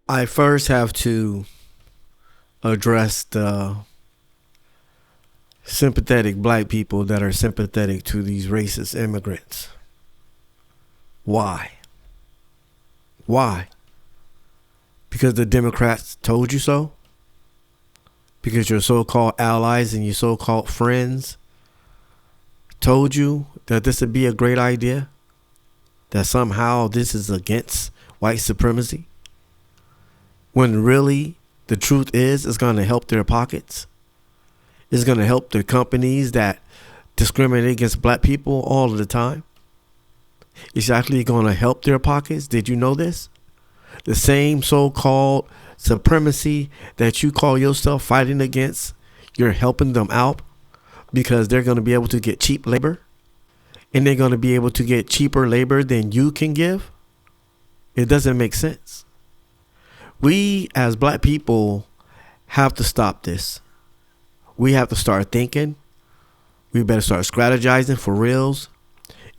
I first have to address the sympathetic black people that are sympathetic to these racist immigrants. Why? Why? Because the Democrats told you so? Because your so-called allies and your so-called friends told you that this would be a great idea? That somehow this is against white supremacy? When really the truth is it's going to help their pockets? It's going to help the companies that discriminate against black people all of the time? It's actually going to help their pockets. Did you know this? The same so-called supremacy that you call yourself fighting against, you're helping them out because they're going to be able to get cheap labor, and they're going to be able to get cheaper labor than you can give. It doesn't make sense. We as black people have to stop this. We have to start thinking. We better start strategizing for reals.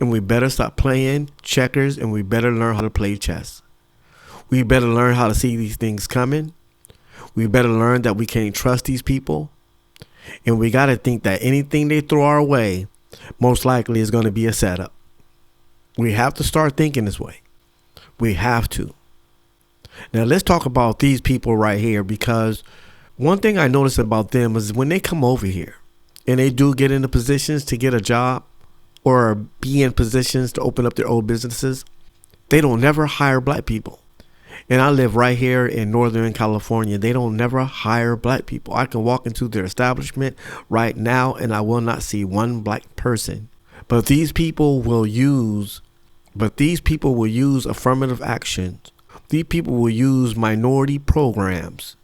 And we better stop playing checkers, and we better learn how to play chess. We better learn how to see these things coming. We better learn that we can't trust these people. And we got to think that anything they throw our way most likely is going to be a setup. We have to start thinking this way. We have to. Now let's talk about these people right here, because one thing I notice about them is when they come over here and they do get into positions to get a job or be in positions to open up their own businesses, they don't never hire black people. And I live right here in Northern California. They don't never hire black people. I can walk into their establishment right now and I will not see one black person. But these people will use affirmative actions. These people will use minority programs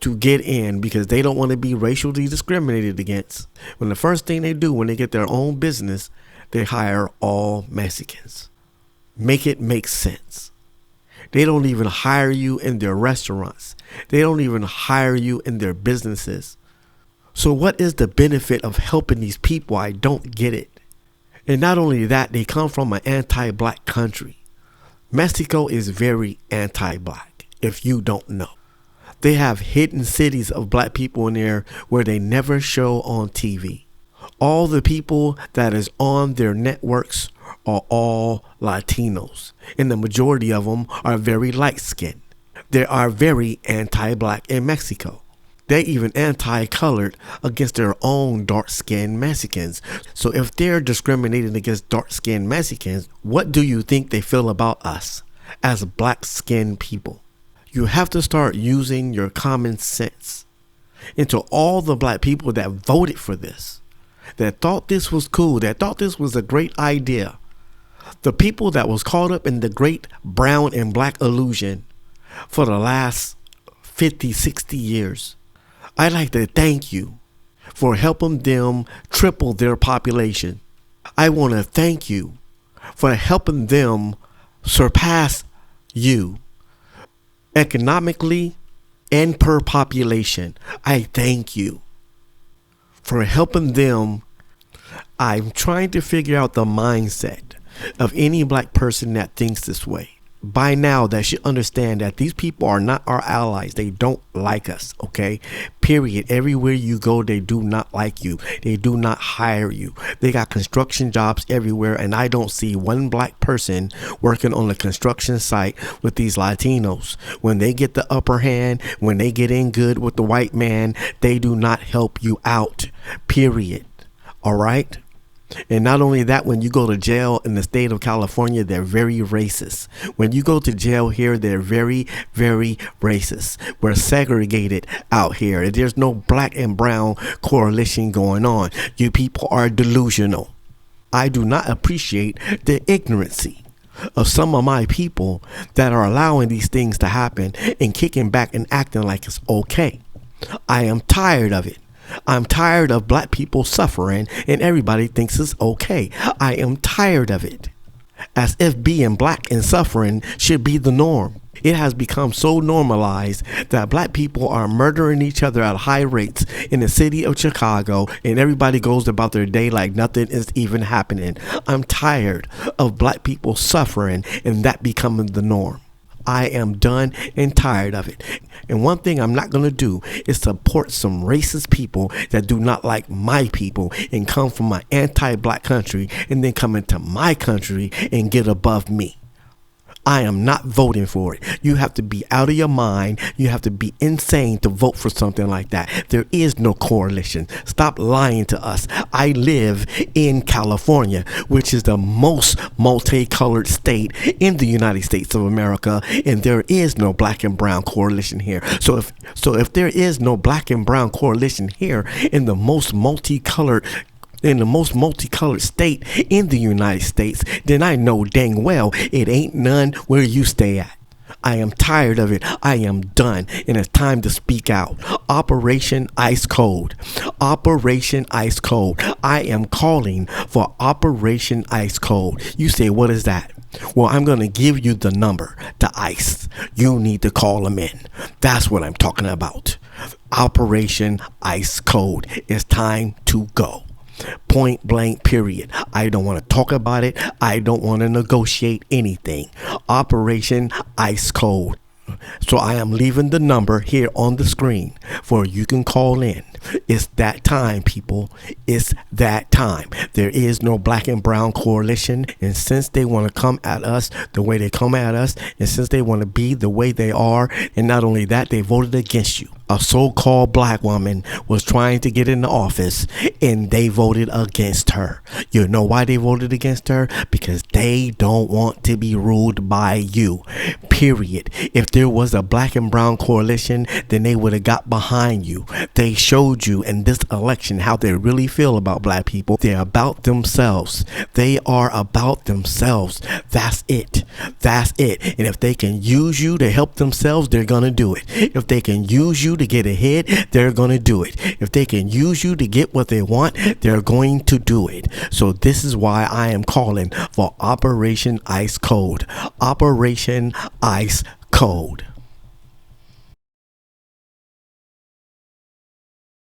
to get in because they don't want to be racially discriminated against. When the first thing they do when they get their own business, they hire all Mexicans. Make it make sense. They don't even hire you in their restaurants. They don't even hire you in their businesses. So what is the benefit of helping these people? I don't get it. And not only that, they come from an anti-black country. Mexico is very anti-black, if you don't know. They have hidden cities of black people in there where they never show on TV. All the people that is on their networks are all Latinos, and the majority of them are very light-skinned. They are very anti-black in Mexico. They even anti-colored against their own dark-skinned Mexicans. So if they're discriminating against dark-skinned Mexicans, what do you think they feel about us as black-skinned people? You have to start using your common sense. And to all the black people that voted for this, that thought this was cool, that thought this was a great idea, the people that was caught up in the great brown and black illusion for the last 50, 60 years, I'd like to thank you for helping them triple their population. I want to thank you for helping them surpass you economically and per population. I thank you for helping them. I'm trying to figure out the mindset of any black person that thinks this way. By now, they should understand that these people are not our allies. They don't like us, okay? Period. Everywhere you go, they do not like you. They do not hire you. They got construction jobs everywhere, and I don't see one black person working on a construction site with these Latinos. When they get the upper hand, when they get in good with the white man, they do not help you out, period. All right? And not only that, when you go to jail in the state of California, they're very racist. When you go to jail here, they're very, very racist. We're segregated out here. There's no black and brown coalition going on. You people are delusional. I do not appreciate the ignorancy of some of my people that are allowing these things to happen and kicking back and acting like it's okay. I am tired of it. I'm tired of black people suffering and everybody thinks it's okay. I am tired of it. As if being black and suffering should be the norm. It has become so normalized that black people are murdering each other at high rates in the city of Chicago, and everybody goes about their day like nothing is even happening. I'm tired of black people suffering and that becoming the norm. I am done and tired of it. And one thing I'm not going to do is support some racist people that do not like my people and come from my anti-black country and then come into my country and get above me. I am not voting for it. You have to be out of your mind. You have to be insane to vote for something like that. There is no coalition. Stop lying to us. I live in California, which is the most multicolored state in the United States of America, and there is no black and brown coalition here. So if there is no black and brown coalition here in the most multicolored state in the United States, then I know dang well it ain't none where you stay at. I am tired of it. I am done. And it's time to speak out. Operation Ice Cold. Operation Ice Cold. I am calling for Operation Ice Cold. You say, what is that? Well, I'm going to give you the number to ICE. You need to call them in. That's what I'm talking about. Operation Ice Cold. It's time to go. Point blank, period. I don't want to talk about it. I don't want to negotiate anything. Operation Ice Cold. So I am leaving the number here on the screen for you can call in. It's that time, people. It's that time. There is no black and brown coalition. And since they want to come at us the way they come at us, and since they want to be the way they are, and not only that, they voted against you. A so-called black woman was trying to get into office and they voted against her. You know why they voted against her? Because they don't want to be ruled by you. Period. If there was a black and brown coalition, then they would have got behind you. They showed you in this election how they really feel about black people. They're about themselves. They are about themselves. That's it. That's it. And if they can use you to help themselves, they're going to do it. If they can use you to get ahead, they're going to do it. If they can use you to get what they want, they're going to do it. So this is why I am calling for Operation Ice Cold. Operation Ice Cold.